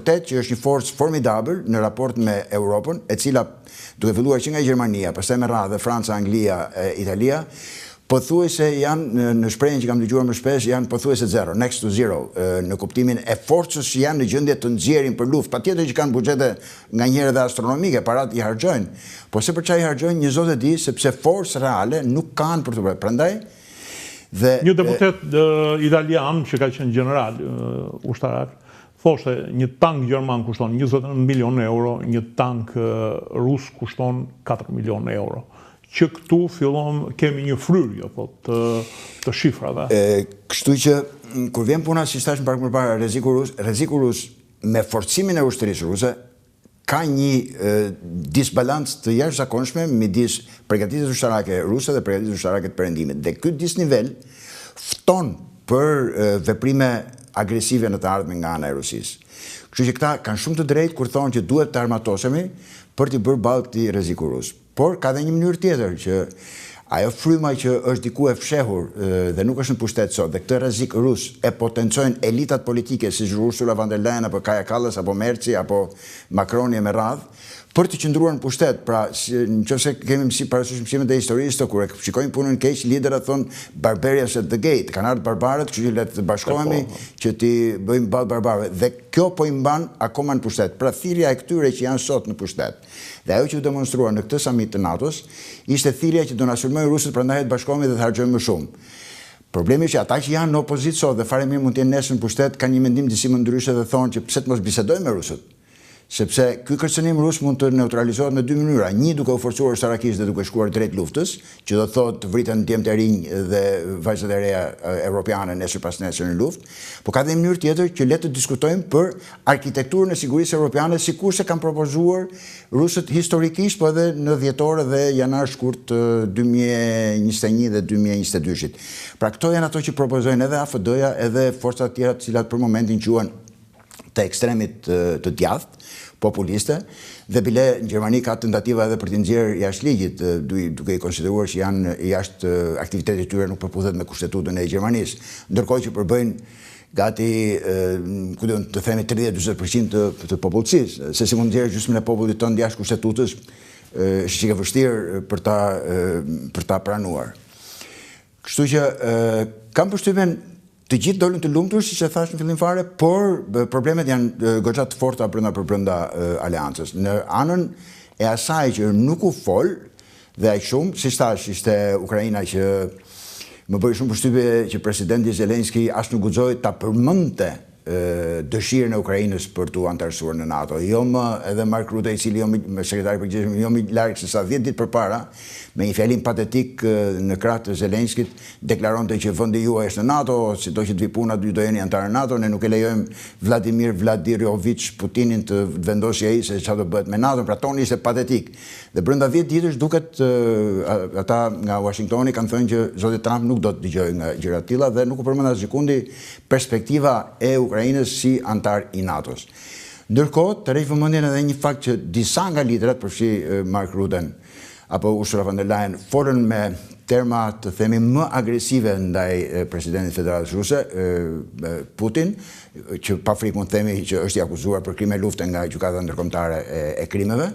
vërtet që është një forcë formidabël në raport me Europën, e cila duke filluar që nga Gjermania, pastaj me radhë Franca, Anglia, Italia, pothuajse janë në shprehjen që kam dëgjuar më shpesh, janë pothuajse zero, next to zero, në kuptimin e forcës që janë në gjendje të nxjerrin për luftë. Patjetër që kanë buxhete nganjëherë edhe astronomike, parat i harxojnë, po se për çfarë i harxojnë një zot e di, sepse forcë reale nuk kanë për të bërë. Prandaj një deputet italian që ka qenë general ushtarak thoshte një tank gjerman kushton 29 milion euro, një tank rus kushton 4 milion euro. Që këtu fillon kemi një fryrje të shifrave. Kështu që kur vjen puna, si thash më parë, rreziku rus me forcimin e ushtrisë ruse ka një disbalancë të jashtëzakonshme midis përgatitjes ushtarake ruse dhe përgatitjes ushtarake të Perëndimit. Dhe ky disnivel fton për veprime agresive në të ardhmen nga ana e Rusisë. Kështu që këta kanë shumë të drejtë kur thonë që duhet të armatosemi për të bërë ballë këtij rreziku rus. Por ka dhe një mënyrë tjetër që ajo fryma që është diku e fshehur dhe nuk është në pushtet sot, dhe këtë rrezik rus e potencojnë elitat politike si Ursula von der Leyen apo Kaja Kallas apo Merci apo Macroni me radhë, për të qëndruar në pushtet. Pra, nëse kemi parasysh mësimet e historisë, kur e shikojmë punën keq, liderat thonë barbarians at the gate, kanë ardhur barbarët, kështu që le të bashkohemi që ti bëjmë ballë barbarëve. Dhe kjo po i mban akoma në pushtet. Pra thirrja e këtyre që janë sot në pushtet. Dhe ajo që u demonstrua në këtë summit të NATO-s ishte thirrja që do na sulmojnë rusët, prandaj të bashkohemi dhe të harxojmë më shumë. Problemi është që ata që janë në opozicië sot dhe fare mirë mund të jenë nesër në pushtet, kanë një mendim disi më ndryshe dhe thonë që pse të mos bisedojmë me rusët. Sepse ky kërcënim rus mund të neutralizohet në dy mënyra. Një, duke u forcuar ushtarakisht dhe duke shkuar drejt luftës, që do të thotë vriten djemtë e rinj dhe vajzat e reja evropiane nesër pas nesër në luftë. Po ka dhe një mënyrë tjetër që le të diskutojmë për arkitekturën e sigurisë europiane, sikurse kanë propozuar rusët historikisht, po edhe në dhjetor dhe janar shkurt 2021 dhe 2022-shit. Pra këto janë ato që propozojnë edhe AFD-ja, edhe forcat tjera të cilat për momentin quhen të ekstremit të djathtë, populiste, dhe bile në Gjermani ka tentativa edhe për të nxjerrë jashtë ligjit, duke i konsideruar që janë jashtë aktivitetit tyre nuk përputhet me kushtetutën e Gjermanisë, ndërkohë që përbëjnë gati, ku do të themi 30-40% të popullsisë, se si mund të nxjerrë gjysmën e popullit tonë jashtë kushtetutës, është çike vështirë për ta pranuar. Kështu që kam përshtypjen të gjithë dolën të lumtur, siç e thash në fillim fare, por problemet janë goxha të forta brenda aleancës. Në anën e asaj që nuk u fol dhe aq shumë, siç thash, ishte Ukraina që më bëri shumë përshtypje që presidenti Zelenski as nuk guxoi ta përmendte dëshirën e Ukrainës për të antarësuar në NATO. Jo më edhe Mark Rutte, i cili sekretari i përgjithshëm, jo më larg se sa 10 ditë përpara, me një fjalim patetik në krah të Zelenskit, deklaronte që vendi juaj është në NATO, sido që të vi puna ju do jeni antarë në NATO, ne nuk e lejojmë Vladimir Vladimirovich Putinin të vendosë ai se çfarë do bëhet me NATO, pra toni ishte patetik. Dhe brenda 10 ditësh duket ata nga Washingtoni kanë thënë që zoti Trump nuk do të dëgjojë nga gjëra të tilla dhe nuk u përmend as sekundi perspektiva e Ukrainës si antar i NATO-s. Ndërkohë, të rrej vëmendjen edhe një fakt që disa nga liderat, përfshi Mark Rutte apo Ursula von der Leyen, folën me terma të themi më agresive ndaj presidentit Federatës Ruse, Putin, që pa frikë mund të themi që është i akuzuar për krime lufte nga gjykata ndërkombëtare e krimeve.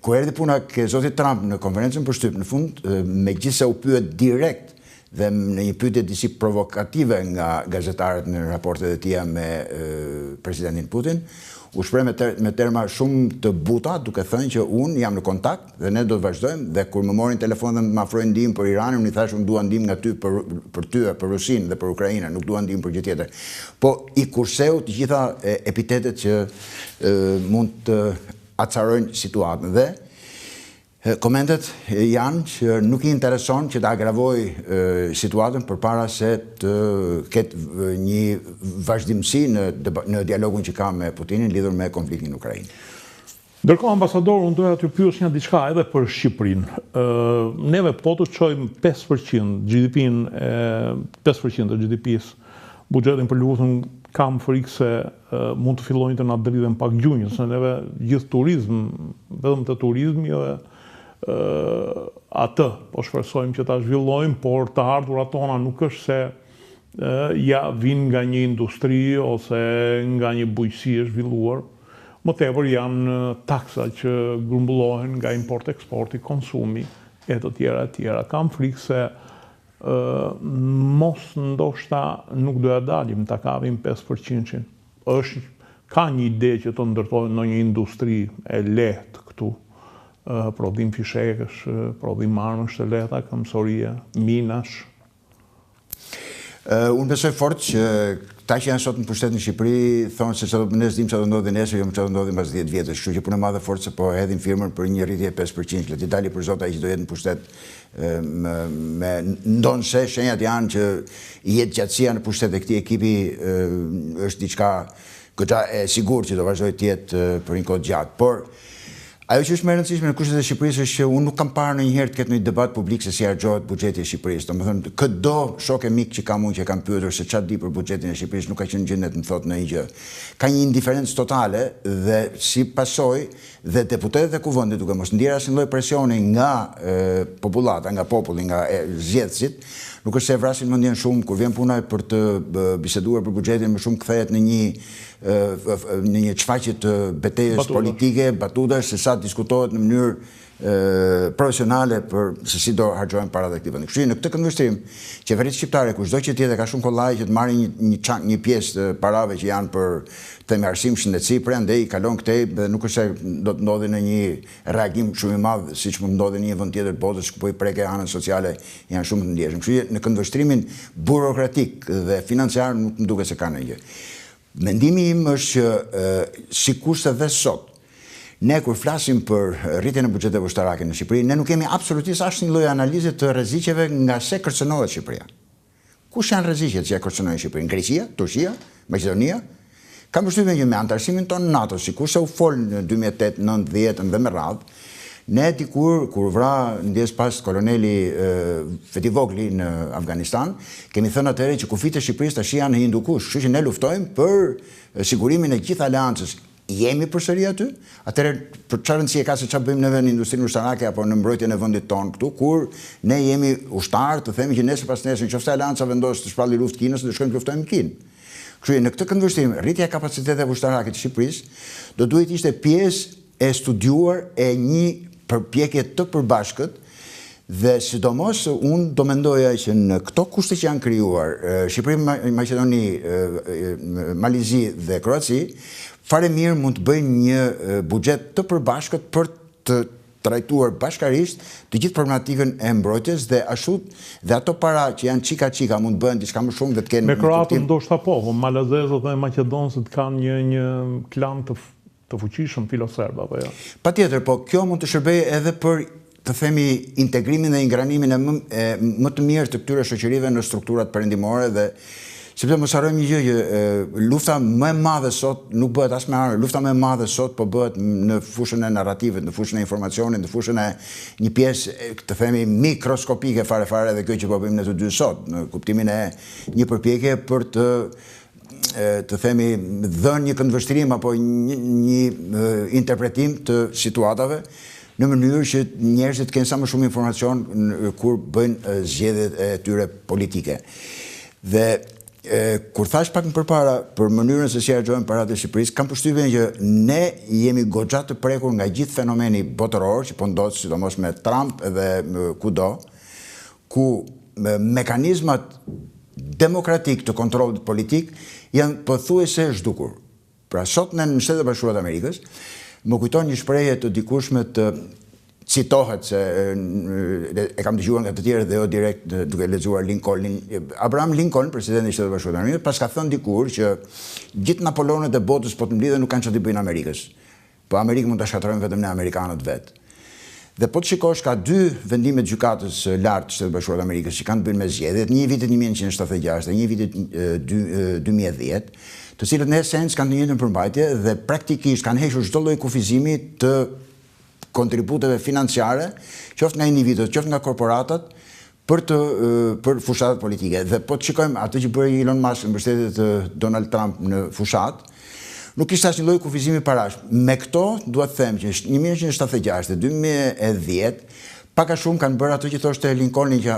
Ku erdhi puna ke zoti Trump në konferencën për shtyp, në fund, megjithëse u pyet direkt dhe në një pyetje disi provokative nga gazetarët në raportet e tija me presidentin Putin, u shpreh me terma shumë të buta, duke thënë që unë jam në kontakt dhe ne do të vazhdojmë, dhe kur më morin telefon dhe më afrojnë ndihmë për Iranin, unë i thash unë dua ndihmë nga ty për ty, për Rusinë dhe për Ukrainën, nuk dua ndihmë për gjë tjetër. Po i kurseu të gjitha epitetet që mund të acarojnë situatën. Dhe komentet janë që nuk i intereson që të agravoj situatën përpara se të ketë një vazhdimsi në dialogun që ka me Putinin lidhur me konfliktin në Ukrainë. Ndërkohë, ambasador, unë doja të pyes një diçka edhe për Shqipërinë. Neve po të çojmë 5% GDP-n, 5% të GDP-s, buxhetin për luftën, kam frikë se mund të fillojnë të na dridhen pak gjunjë, se neve gjithë turizm, vetëm të turizmi atë po shpresojmë që ta zhvillojmë, por të ardhurat tona nuk është se ja vinë nga një industri ose nga një bujqësi e zhvilluar, më tepër janë taksa që grumbullohen nga import-eksporti, konsumi e të tjera. Kam frikë se mos ndoshta nuk doja dalim ta kapim 5%. Ka një ide që të ndërtojnë në një industri e lehtë këtu, prodhim fishekësh, prodhim armësh të lehta, këmbësorie, minash. Unë besoj fort që ta që janë sot në pushtet në Shqipëri thonë se ne s'dim çfarë do ndodhi nesër, jo çfarë do ndodhi mbas 10 vjetësh. Kështu që punë e madhe fort se po hedhin firmën për një rritje 5%. Le t'i dali për zot ai që do jetë në pushtet me ndonse shenjat janë që jetëgjatësia në pushtet e këtij ekipi është diçka goxha e sigurt që do vazhdojë të jetë për një kohë gjatë. Por ajo që është më e rëndësishme në kushtet e Shqipërisë është që unë nuk kam parë ndonjëherë të ketë një debat publik se si harxohet buxheti i Shqipërisë. Domethënë, çdo shok e mik që kam unë që kam pyetur se çfarë di për buxhetin e Shqipërisë nuk ka qenë gjendje të më thotë ndonjë gjë. Ka një indiferencë totale dhe si pasojë dhe deputetët e kuvendit duke mos ndjerë asnjë lloj presioni nga popullata, nga populli, nga zgjedhësit, nuk është se vrasin mendjen shumë kur vjen puna për të biseduar për buxhetin, më shumë kthehet në një çfaqje të betejës politike, batutash, se sa diskutohet në mënyrë profesionale për se si do harxohen parat e këtij vendi. Kështu që në këtë këndvështrim, qeverisë shqiptare, kushdo që tjetë ka shumë kollaj që të marrë një pjesë të parave që janë për themi arsim, shëndetësi, prandaj i kalon këtej dhe nuk është se do të ndodhi në një reagim shumë i madh siç mund ndodhi në një vend tjetër të botës ku po i preke anën sociale janë shumë të ndjeshëm. Kështu që në këndvështrimin burokratik dhe financiar nuk më duket se ka ndonjë gjë. Mendimi im është që sikurse dhe sot ne kur flasim për rritjen e buxheteve ushtarake në Shqipëri, ne nuk kemi absolutisht asnjë lloj analize të rreziqeve nga se kërcënohet Shqipëria. Kush janë rreziqet që kërcënojnë Shqipërinë? Greqia, Turqia, Maqedonia? Kam përshtypjen që me antarësimin tonë NATO, sikurse u fol në 2008, 9, 10 dhe me radhë, ne dikur kur vra ndjes pas koloneli Fetivogli në Afganistan, kemi thënë atëherë që kufit e Shqipërisë tash janë në Hindukush, kështu që ne luftojmë për sigurimin e gjithë aleancës. Jemi përsëri aty? Atëherë për çfarë rëndësie ka se çfarë bëjmë neve në industrinë ushtarake apo në mbrojtjen e vendit tonë këtu, kur ne jemi ushtar, të themi që nesër pas nesër nëse aleanca vendos të shpallë luftë Kinës, do shkojmë të luftojmë Kinë. Kështu në këtë këndvështrim, rritja e kapaciteteve ushtarake të Shqipërisë do duhet ishte pjesë e studiuar e një përpjekje të përbashkët dhe sidomos unë do mendoja që në këto kushte që janë krijuar, Shqipëri, Maqedoni, Malizi dhe Kroaci, fare mirë mund të bëjnë një buxhet të përbashkët për të trajtuar bashkarisht të gjithë problematikën e mbrojtjes dhe ashtu dhe ato para që janë çika mund të bëhen diçka më shumë dhe të kenë. Me kroatët ndoshta po, malazezët dhe maqedonësit kanë një klan të fuqishëm filoserb apo jo? Patjetër, po kjo mund të shërbejë edhe për të themi integrimin dhe ingranimin e më të mirë të këtyre shoqërive në strukturat perëndimore dhe sepse mos harrojmë një gjë që lufta më e madhe sot nuk bëhet as me armë, lufta më e madhe sot po bëhet në fushën e narrativit, në fushën e informacionit, në fushën e një pjesë të themi mikroskopike fare dhe kjo që po bëjmë ne të dy sot, në kuptimin e një përpjekje për të themi dhënë një këndvështrim apo një interpretim të situatave në mënyrë që njerëzit kenë sa më shumë informacion kur bëjnë zgjedhjet e tyre politike. Dhe kur thash pak më përpara për mënyrën se si harxohen parat e Shqipërisë, kam përshtypjen që ne jemi goxha të prekur nga gjithë fenomeni botëror që po ndodh sidomos me Trump edhe kudo, ku mekanizmat demokratik të kontrollit politik janë pothuajse zhdukur. Pra sot në Shtetet e Bashkuara të Amerikës më kujton një shprehje të dikushme të citohet se e kam dëgjuar nga të tjerë dhe jo direkt duke lexuar Lincoln. Abraham Lincoln, presidenti i Shtetit Bashkuar të Amerikës, pas ka thënë dikur që gjithë Napoleonet e botës po të mblidhen nuk kanë çfarë të bëjnë Amerikës. Po Amerikën mund ta shkatërrojmë vetëm ne amerikanët vetë. Dhe po të shikosh ka dy vendime të gjykatës lart të Shtetit Bashkuar të Amerikës që kanë të bëjnë me zgjedhjet, një vitit 1976 dhe një vitit 2010, të cilët në esencë kanë të njëjtën përmbajtje dhe praktikisht kanë hequr çdo lloj kufizimi të kontributeve financiare, qoftë nga individët, qoftë nga korporatat, për fushatat politike. Dhe po të shikojmë atë që bëri Elon Musk në mbështetje të Donald Trump në fushat, nuk kishte asnjë lloj kufizimi parash. Me këto, dua të them që 1976 dhe 2010 Pak a shumë kanë bërë ato që thoshte Lincolni që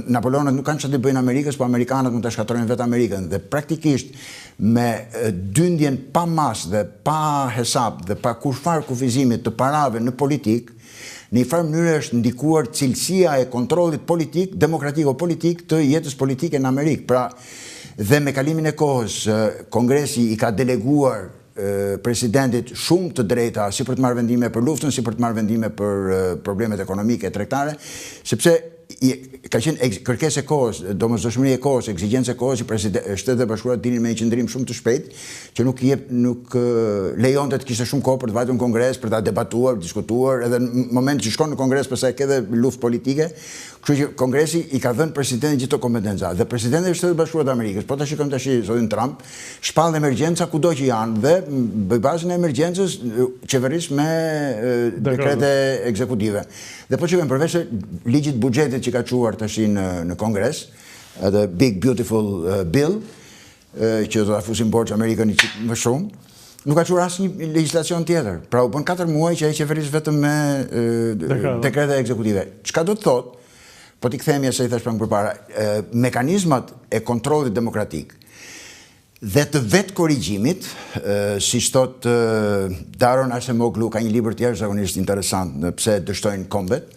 Napoleonët nuk kanë që të bëjnë Amerikës, po Amerikanët mund të shkatërrojnë vetë Amerikën. Dhe praktikisht me dyndjen pa mas dhe pa hesap dhe pa kurfar kufizimit të parave në politik, në një farë mënyrë është ndikuar cilësia e kontrollit politik, demokratiko-politik të jetës politike në Amerikë. Pra, dhe me kalimin e kohës, Kongresi i ka deleguar presidentit shumë të drejta si për të marrë vendime për luftën, si për të marrë vendime për problemet ekonomike e tregtare, sepse ka qenë kërkesë e kohës, domosdoshmëri e kohës, ekzigjencë e kohës, Shtetet e Bashkuara dilnin me një qëndrim shumë të shpejt, që nuk lejonte të kishte shumë kohë për të vajtur në Kongres, për ta debatuar, diskutuar, edhe në moment që shkon në Kongres pastaj ka edhe luftë politike. Kështu që Kongresi i ka dhënë presidentit gjithë kompetenca. Dhe presidenti i Shtetit Bashkuar të Amerikës, po ta shikojmë tash zotin Trump, shpall emergjenca kudo që janë dhe bëj bazën e emergjencës qeverisë me dekrete ekzekutive. Dhe po shikojmë përveç ligjit buxhetit që ka çuar tash në Kongres, edhe Big Beautiful Bill, që do ta fusin borxh Amerikën më shumë. Nuk ka qurë asë një legislacion tjetër. Pra u bën 4 muaj që ai qeverisë vetëm me dekrete ekzekutive. Çka do të thotë? Po t'i kthehemi se i thash pak përpara, mekanizmat e kontrollit demokratik dhe të vetë korrigjimit, siç thot Daron Acemoglu, ka një libër tjetër zakonisht interesant në pse dështojnë kombet,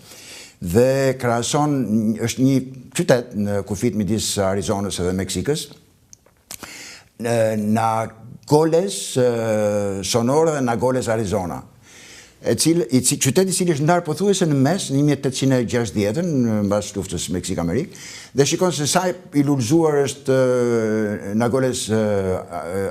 dhe krahason, është një qytet në kufit midis Arizonës dhe Meksikës, Nogales, Sonora dhe Nogales, Arizona. Qyteti i cili është ndarë pothuajse në mes në 1860-ën, mbas luftës Meksik-Amerikë, dhe shikon se sa i lullzuar është Nogales,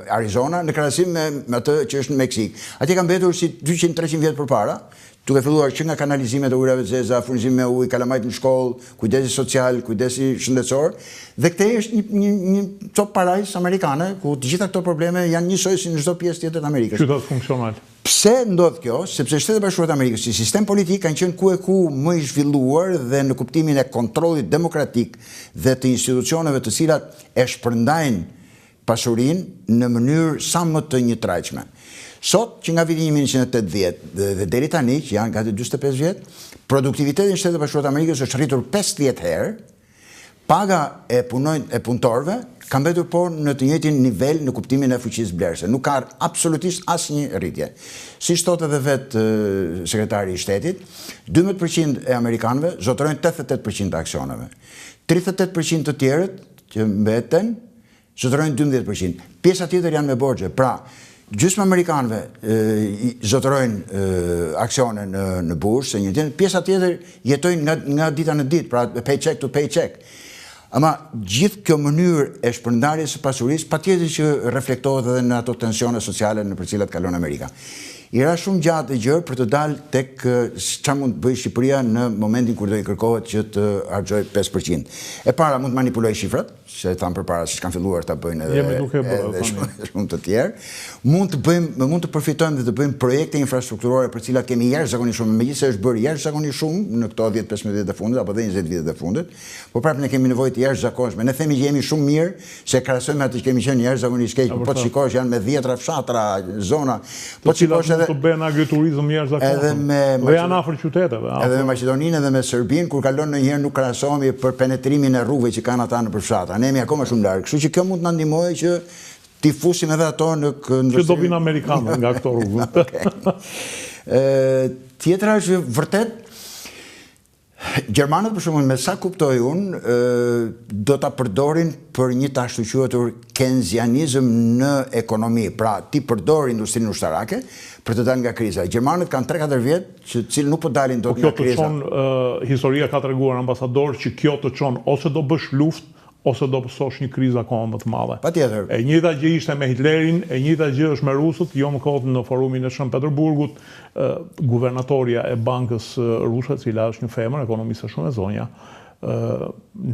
Arizona, në krahasim me atë që është në Meksik. Atje ka mbetur si 200-300 vjet përpara, duke filluar që nga kanalizimet e ujrave të zeza, furnizim me ujë, kalamajt në shkollë, kujdesi social, kujdesi shëndetësor, dhe këtej është një top parajs amerikane, ku të gjitha këto probleme janë njësoj si në çdo pjesë tjetër të Amerikës. Qytet funksional. Pse ndodh kjo? Sepse Shtetet e Bashkuara të Amerikës si sistem politik kanë qenë ku e ku më i zhvilluar dhe në kuptimin e kontrollit demokratik dhe të institucioneve të cilat e shpërndajnë pasurinë në mënyrë sa më të njëtrajtshme. Sot, që nga viti 1980 dhe deri tani, që janë gati 45 vjet, produktiviteti në Shtetet e Bashkuara të Amerikës është rritur 50 herë, paga e punëtorëve ka mbetur por në të njëjtin nivel në kuptimin e fuqisë blerëse. Nuk ka absolutisht asnjë rritje. Siç thotë edhe vetë sekretari i shtetit, 12% e amerikanëve zotërojnë 88% të aksioneve. 38% të tjerët që mbeten zotërojnë 12%. Pjesa tjetër janë me borxhe. Pra, gjysmë amerikanëve zotërojnë aksione në bursë, pjesa tjetër jetojnë nga dita në ditë, pra paycheck to paycheck. Ama gjithë kjo mënyrë e shpërndarjes së pasurisë patjetër që reflektohet edhe në ato tensione sociale në për cilat kalon Amerika. I ra shumë gjatë e gjërë për të dalë tek çfarë mund të bëjë Shqipëria në momentin kur do i kërkohet që të harxojë 5%. E para mund të manipulojë shifrat, që e thamë përpara se kanë filluar ta bëjnë edhe shumë të tjerë. Mund të përfitojmë dhe të bëjmë projekte infrastrukturore për cilat kemi jashtëzakonisht shumë, megjithëse është bërë jashtëzakonisht shumë në këto 10-15 vjet e fundit apo dhe 20 vjet e fundit, por prapë ne kemi nevojë të jashtëzakonshme. Ne themi që jemi shumë mirë se krahasojmë atë që kemi qenë jashtëzakonisht keq, po të shikosh janë me 10 fshatra, zona, po të shikosh të bëjnë agriturizëm jashtëzakonshëm. Dhe janë afër qyteteve. Edhe me Maqedoninë edhe me Serbinë, kur kalon ndonjëherë nuk krahasohemi për penetrimin e rrugëve që kanë ata nëpër fshatra. Ne jemi akoma shumë larg. Kështu që kjo mund të na ndihmojë që t'i fusim edhe ato në që do vinë amerikanët nga këto rrugë. Tjetra është vërtet Gjermanët, për shembull, me sa kuptoj unë, do ta përdorin për një të ashtu quajtur keynesianizëm në ekonomi. Pra, ti përdor industrinë ushtarake për të dalë nga kriza. Gjermanët kanë 3-4 vjet që cilë nuk po dalin dot nga kriza. Kjo të çon, historia ka treguar ambasador që kjo të çon ose do bësh luftë ose do pësosh një krizë akoma më të madhe. Patjetër. E njëjta gjë ishte me Hitlerin, e njëjta gjë është me rusët, jo më kohët në forumin e Shën Peterburgut, guvernatoria e bankës ruse, cila është një femër, ekonomiste shumë e zonja,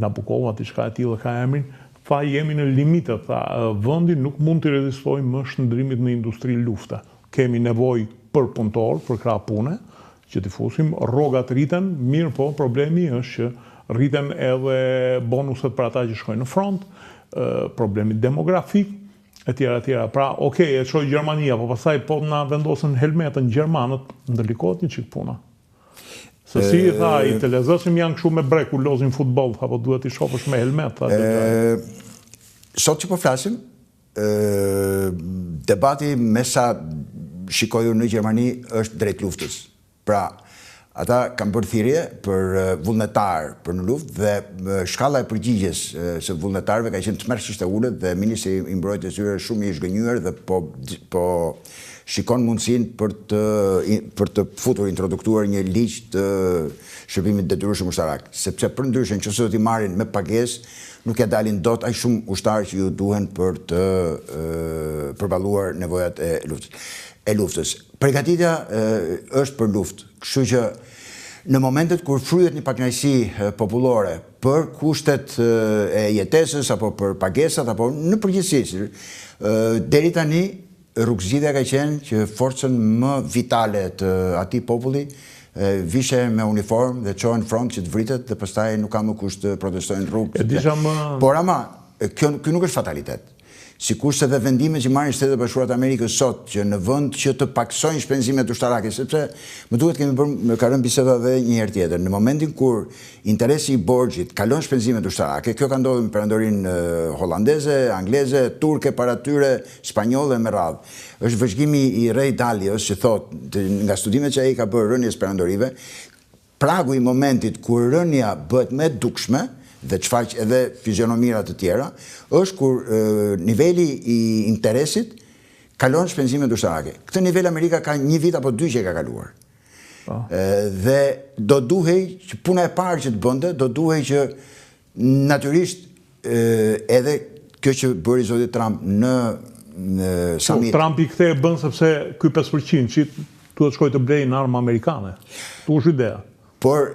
Nabokova, diçka e tillë ka emrin, tha jemi në limite, tha vendi nuk mund të rezistojë më shndrimit në industri lufte. Kemi nevojë për punëtor, për krah pune, që t'i fusim, rrogat rriten, mirë po, problemi është që rriten edhe bonuset për ata që shkojnë në front, problemi demografik, e tjera. Pra, e çoj Gjermania, po pastaj po na vendosen helmetën Gjermanët, ndërlikohet një çik puna. Se si i tha, i të lezëshim janë këshu me brek kur lozin futbol, apo duhet i shofësh me helmet? Sot që po flasim, debati me sa shikoj unë në Gjermani është drejt luftës. Pra, ata kanë bërë thirrje për vullnetar për në luftë dhe shkalla e përgjigjes së vullnetarëve ka qenë tmerrsisht e ulët dhe ministri i mbrojtjes së tyre shumë i zhgënjur dhe po shikon mundësinë për të futur introduktuar një ligj të shërbimit detyrueshëm ushtarak, sepse përndryshe nëse do t'i marrin me pagesë, nuk ja dalin dot aq shumë ushtarë që ju duhen për të përballuar nevojat e luftës. Përgatitja është për luftë, kështu që në momentet kur fryhet një pakënaqësi popullore për kushtet e jetesës apo për pagesat apo në përgjithësi, deri tani rrugëzgjidhja ka qenë që forcën më vitale të atij populli vishe me uniform dhe qohen front që të vritet dhe pastaj nuk ka më kusht të protestojnë në rrugë. Por ama, kjo nuk është fatalitet. Sikurse dhe vendimet që marrin Shtetet e Bashkuara të Amerikës sot që në vend që të paksojnë shpenzimet ushtarake, sepse më duhet ka rënë biseda dhe një herë tjetër. Në momentin kur interesi i borxhit kalon shpenzimet ushtarake, kjo ka ndodhur në perandorinë holandeze, angleze, turke para tyre, spanjolle me radhë. Është vëzhgimi i Ray Dalios që thotë nga studimet që ai ka bërë rënies perandorive, pragu i momentit kur rënja bëhet më e dukshme dhe çfarë edhe fizionomira të tjera, është kur niveli i interesit kalon shpenzimet ushtarake. Këtë nivel Amerika ka një vit apo dy që e ka kaluar. Dhe do duhej që puna e parë që të bënte, do duhej që natyrisht edhe kjo që bëri zoti Trump në summit. Trump i kthej bën sepse ky 5% që duhet shkojë të blejë në armë amerikane. Tu është ideja. Por,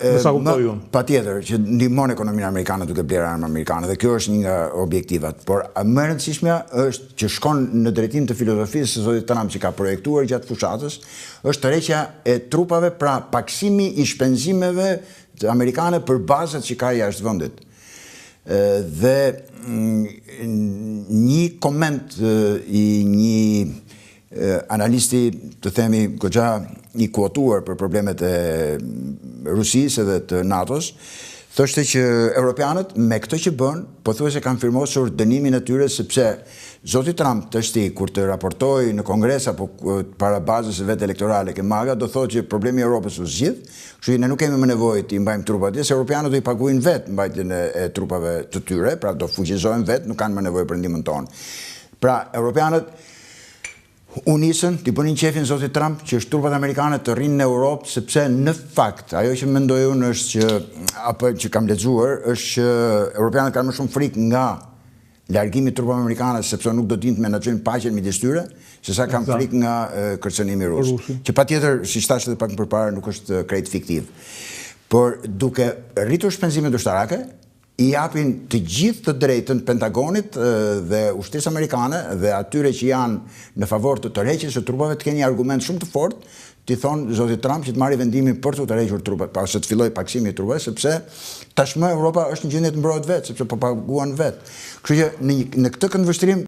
pa tjetër, që ndihmon ekonominë amerikane duke blerë armë amerikane, dhe kjo është një nga objektivat. Por, më e rëndësishmja është që shkon në drejtim të filozofisë së zotit Trump që ka projektuar gjatë fushatës, është tërheqja e trupave, pra paksimi i shpenzimeve amerikane për bazat që ka jashtë vendit. Dhe një koment i një analisti, të themi, goxha i kuotuar për problemet e Rusisë dhe të NATO-s, thoshte që europianët me këtë që bën, pothuajse kanë firmosur dënimin e tyre sepse zoti Trump tashti kur të raportoi në Kongres apo para bazës së vet elektorale ke maga, do thotë që problemi i Europës u zgjidh, kështu që ne nuk kemi më nevojë të mbajmë trupat, se europianët do i paguajnë vetë mbajtjen e trupave të tyre, pra do fuqizohen vetë, nuk kanë më nevojë për ndihmën tonë. Pra, europianët u nisën, t'i bënin qefin zotit Trump që trupat amerikane të rrinë në Europë, sepse në fakt, ajo që mendoj unë është që, apo që kam lexuar, është që europianët kanë më shumë frikë nga largimi i trupave amerikane, sepse nuk do të menaxhojnë paqen midis tyre, sesa kanë frikë nga kërcënimi rus. Që patjetër, siç thash edhe pak më përpara, nuk është krejt fiktiv. Por duke rritur shpenzimet ushtarake, i japin të gjithë të drejtën Pentagonit dhe ushtrisë amerikane dhe atyre që janë në favor të tërheqjes së trupave të kenë një argument shumë të fortë, t'i thonë zotit Trump që të marrë vendimin për të tërhequr trupat, pa se të filloj paksimi i trupave, sepse tashmë Europa është në gjendje të mbrohet vetë, sepse po paguan vetë. Kështu që në këtë këndvështrim